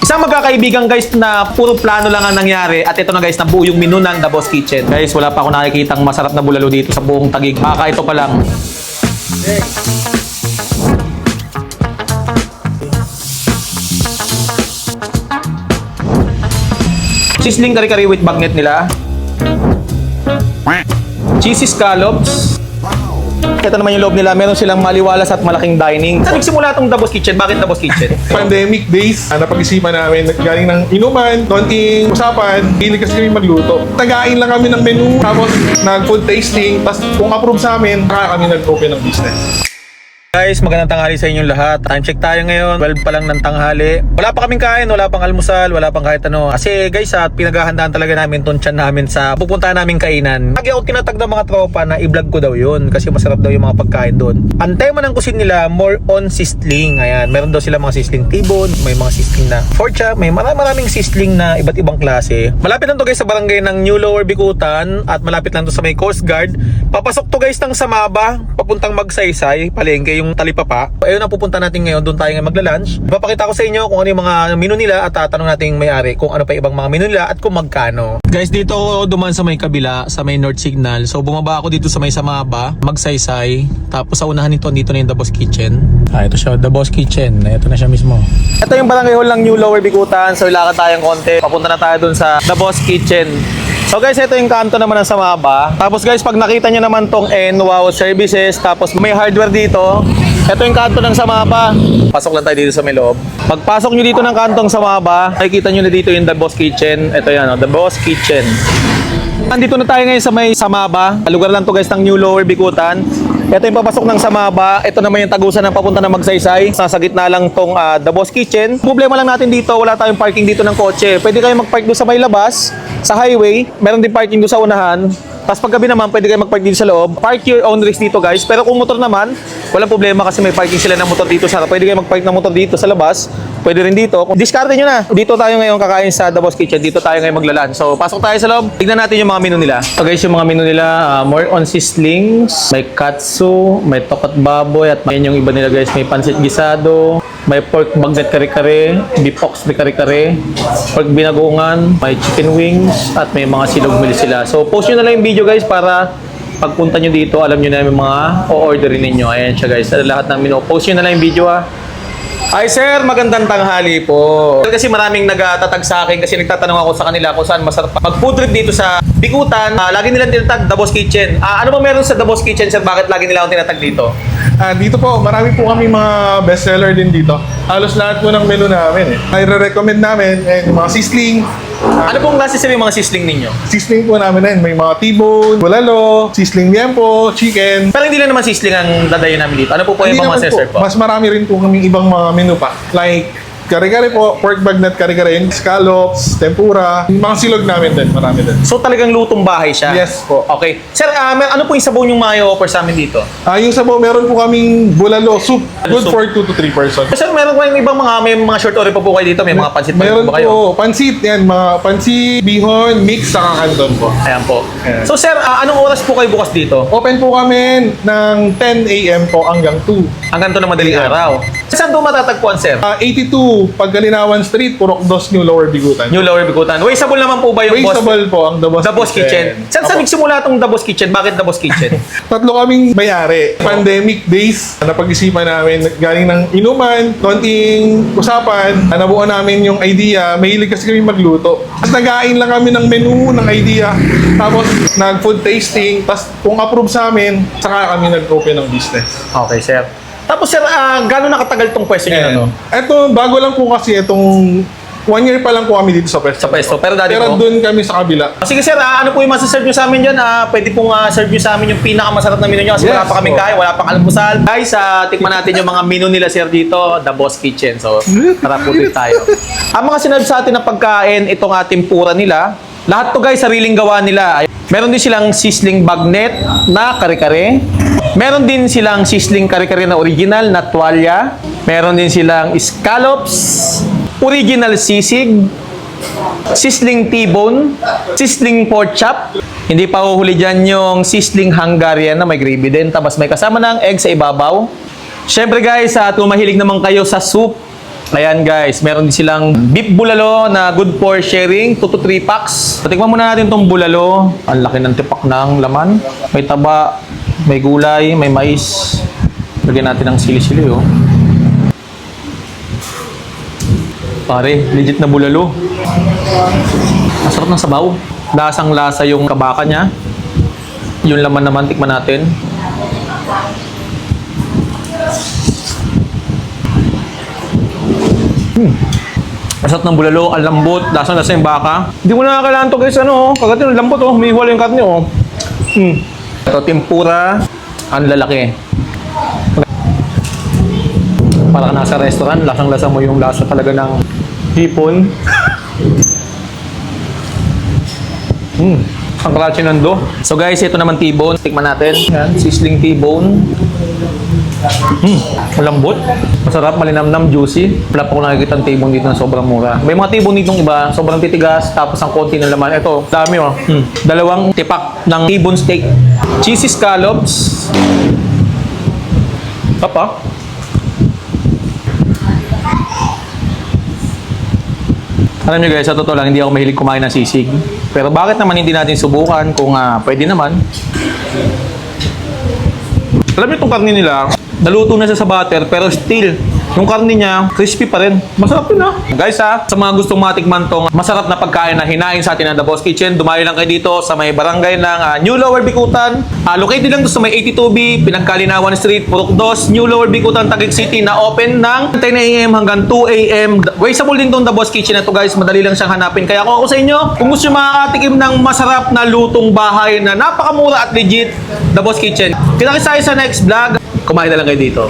Isang magkakaibigan guys na puro plano lang ang nangyari at ito na guys, nabuo yung menu ng The Boss Kitchen. Guys, wala pa ako nakikitang masarap na bulalo dito sa buong Taguig. Baka ito pa lang. Sizzling kare-kare with bagnet nila. Cheesy scallops. Ito naman yung loob nila. Meron silang maliwalas at malaking dining. Saan nagsimula itong The Boss Kitchen? Bakit The Boss Kitchen? Pandemic days, napag-isipan namin, galing ng inuman, konting usapan, hilig kasi kami magluto. Tagain lang kami ng menu, tapos nag-food tasting, tapos kung approve sa amin, saka kami nag-open ng business. Guys, magandang tanghali sa inyong lahat. Time check tayo ngayon. 12 pa lang ng tanghali. Wala pa kaming kain, wala pang almusal, wala pang kahit ano. Kasi guys, pinaghahandaan talaga namin tong tiyan namin sa pupuntahan naming kainan. Lagi ako tinatag ng mga tropa na i-vlog ko daw yun kasi masarap daw yung mga pagkain doon. Ang tema ng kusin nila, more on sizzling. Ayan, meron daw sila mga sizzling tibon, may mga sizzling na pork chop, may maraming sizzling na iba't ibang klase. Malapit lang to guys sa barangay ng New Lower Bicutan at malapit lang to sa may Coast Guard. Papasok to guys ng Samaba, papuntang Magsaysay, palengke yung Talipapa. Ayun ang pupunta natin ngayon, doon tayo ngayon magla-lunch. Ipapakita ko sa inyo kung ano yung mga menu nila at tatanong natin yung may-ari kung ano pa ibang mga menu nila at kung magkano. Guys, dito ako duman sa may kabila, sa may North Signal. So bumaba ako dito sa may Samaba, Magsaysay. Tapos sa unahan nito, dito na yung The Boss Kitchen. Ito siya, The Boss Kitchen. Ito na siya mismo. Ito yung barangay hall ng New Lower Bicutan. So ilakad tayong konti. Papunta na tayo dun sa The Boss Kitchen. So guys, ito yung kanto naman ng Samaba. Tapos guys, pag nakita nyo naman tong Wow Services, tapos may hardware dito. Ito yung kanto ng Samaba. Pasok lang tayo dito sa may loob. Pagpasok nyo dito ng kantong Samaba, makikita nyo na dito yung The Boss Kitchen. Ito yan, The Boss Kitchen. Andito na tayo ngayon sa may Samaba. Lugar lang to guys ng New Lower Bicutan. Ito yung papasok ng Samaba. Ito naman yung tagusan ng papunta ng Magsaysay. Nasa gitna lang tong The Boss Kitchen. Problema lang natin dito, wala tayong parking dito ng kotse. Pwede kayo mag-park doon sa may labas, sa highway. Meron din parking doon sa unahan. Tapos paggabi naman, pwede kayo mag-park dito sa loob. Park your own risk dito guys. Pero kung motor naman, walang problema kasi may parking sila ng motor dito sa harap. Pwede kayo mag-park ng motor dito sa labas. Pwede rin dito. Discarte nyo na. Dito tayo ngayon kakain sa The Boss Kitchen. Dito tayo ngayon maglalan. So, pasok tayo sa loob. Tignan natin yung mga menu nila. So guys, yung mga menu nila, more on sizzlings, may katsu, may tokat baboy, at yan yung iba nila guys. May pansit gisado, may pork bagnet kare-kare, beef ox de kare-kare, pork binagungan, may chicken wings, at may mga silog meal sila. So, post nyo na lang yung video guys para pagpunta nyo dito, alam nyo na yung mga o-orderin ninyo. Ayan siya guys. Lahat ng menu. Post nyo na lang yung video ha. Hi sir, magandang tanghali po. Kasi maraming nagtatatag sa akin kasi nagtatanong ako sa kanila kung saan masarap mag-food trip dito sa Bicutan. Lagi nilang tinatag The Boss Kitchen. Ano ba meron sa The Boss Kitchen sir? Bakit lagi nila akong tinatag dito? Dito po, marami po kami mga bestseller din dito. Halos lahat po ng menu namin eh. Ay re-recommend namin yung mga sizzling. Ano pong klase sir yung mga sizzling ninyo? Sizzling po namin na may mga T-bone, bulalo, sizzling liempo, chicken. Pero hindi lang naman sizzling ang dadayo namin dito. Ano po yung Hindi mga naman sir po? Mas marami rin po kaming ibang mga menu pa. Like, kare-kare po, pork bagnet kare-kare, scallops, tempura, yung mga silog namin din, marami din. So talagang lutong bahay siya? Yes po. Okay. Sir, ano po yung sabaw yung mga i-offer sa amin dito? Yung sabaw, meron po kaming bulalo soup. Good soup. for 2 to 3 person. Sir, meron po yung ibang may mga short order pa po kayo dito? May mga pansit pa Meron po ba kayo? po, pansit, yan, mga pansit, bihon, mix, saka canton po. Ayan po. Ayan. So sir, anong oras po kayo bukas dito? Open po kami ng 10 a.m. po hanggang 2. Hanggang to ng madaling Yeah. araw. Saan doon matatagpuan, sir? 82, Paggalinawan Street, Purok 2, New Lower Bicutan. New Lower Bicutan. Wasteable naman po ba yung Wasteable po ang The Boss The Boss Kitchen? Saan Opo. nagsimula itong The Boss Kitchen? Bakit The Boss Kitchen? Tatlo kaming may-ari. Pandemic days, napag-isipan namin, galing ng inuman, konting usapan, nabuo namin yung idea, mahilig kasi kami magluto. Tapos nagain lang kami ng menu, ng idea, tapos nag-food tasting, tapos kung approve sa amin, saka kami nag-open ng business. Okay, sir. Tapos sir, gano'n nakatagal tong pwesto niyo na to? Ito, bago lang po kasi itong 1 year pa lang po kami dito sa pwesto. Sa pwesto. Pero dati Pero po? doon kami sa kabila. Sige sir, ano po yung masaserve nyo sa amin dyan? Pwede pong serve nyo sa amin yung pinakamasarap na menu nyo kasi Yes, wala pa kaming po. kain, wala pang almusal. Guys, tikman natin yung mga menu nila sir dito, The Boss Kitchen. So, tara po dito tayo. Ang mga sinabi sa atin na pagkain, itong ating pura nila, lahat to guys, sariling gawa nila. Meron din silang sizzling bagnet na kare-kare. Meron din silang sizzling kare-kare na original na tuwalya. Meron din silang scallops, original sisig, sizzling T-bone, sizzling pork chop. Hindi pa huhuli dyan yung sizzling Hungarian na may gravy din. Tapos may kasama ng egg sa ibabaw. Syempre guys, kung mahilig naman kayo sa soup, Ayan guys, meron din silang beef bulalo na good for sharing, 2 to 3 packs. Patikman muna natin tong bulalo. Ang laki ng tipak ng laman. May taba, may gulay, may mais. Lagyan natin ng sili-sili oh. Pare, legit na bulalo. Masarap ng sabaw. Lasang-lasa yung kabaka niya. Yung laman naman, tikman natin. Masarap ng bulalo, ang lambot, lasang-lasa yung baka. Hindi mo na kailangan to guys, kagat yung lambot oh, humihiwala yung karne oh. Ito, tempura, ang lalaki. Para ka nasa restaurant, lasang-lasa mo yung lasa talaga ng hipon. Ang crunchy ng do. So guys, ito naman T-bone. Tikman natin. Yan, sizzling T-bone. Malambot. Masarap, malinamnam, juicy. Wala pa ko nakikita ng T-bone dito na sobrang mura. May mga T-bone dito iba, sobrang titigas, tapos ang konti ng laman. Ito, dami oh. Dalawang tipak ng T-bone steak. Cheesy scallops. Papa. Alam nyo guys, sa totoo lang, hindi ako mahilig kumain ng sisig. Pero bakit naman hindi natin subukan kung pwede naman? Alam nyo itong karne nila, naluto na siya sa butter, pero still, yung karne niya, crispy pa rin. Masarap yun Guys sa mga gustong matikman tong masarap na pagkain na hinain sa atin ng The Boss Kitchen, dumayo lang kayo dito sa may barangay ng New Lower Bicutan. Located lang to sa may 82B, Pinagkalinawan Street, Purok 2, New Lower Bicutan, Taguig City, na open ng 10 AM hanggang 2 AM. Wasteable din tong The Boss Kitchen na to guys, madali lang siyang hanapin. Kaya kung ako sa inyo, kung gusto nyo makakatikim ng masarap na lutong bahay na napakamura at legit, The Boss Kitchen. Kita-kits tayo sa next vlog, kumain na lang kayo dito.